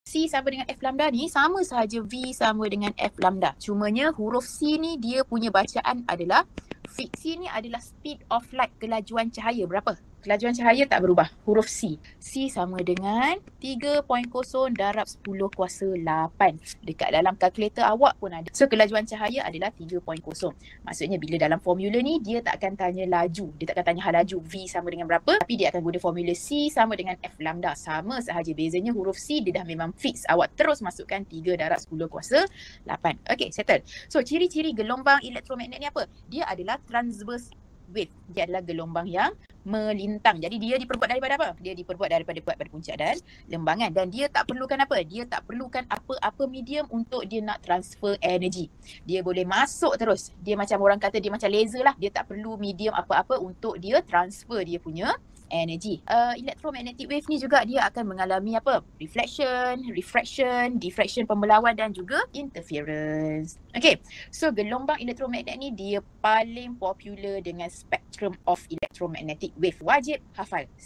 C sama dengan F lambda ni sama sahaja V sama dengan F lambda. Cumanya huruf C ni dia punya bacaan adalah V. C ni adalah speed of light, kelajuan cahaya. Berapa? Kelajuan cahaya tak berubah. Huruf C. C sama dengan 3.0 darab 10 kuasa 8. Dekat dalam kalkulator awak pun ada. So kelajuan cahaya adalah 3.0. Maksudnya bila dalam formula ni dia tak akan tanya laju. Dia tak akan tanya hal laju V sama dengan berapa. Tapi dia akan guna formula C sama dengan F lambda. Sama sahaja, bezanya huruf C dia dah memang fix. Awak terus masukkan 3 darab 10 kuasa 8. Okay, settle. So ciri-ciri gelombang elektromagnet ni apa? Dia adalah transverse wave. Dia adalah gelombang yang melintang. Jadi dia diperbuat daripada apa? Dia diperbuat daripada pada puncak dan lembangan. Dan dia tak perlukan apa? Dia tak perlukan apa-apa medium untuk dia nak transfer energi. Dia boleh masuk terus. Dia macam orang kata dia macam laser lah. Dia tak perlu medium apa-apa untuk dia transfer dia punya energi. Electromagnetic wave ni juga dia akan mengalami apa? Reflection, refraction, diffraction, pembelauan dan juga interference. Okay, so gelombang elektromagnet ni dia paling popular dengan spectrum of electromagnetic wave. Wajib hafal.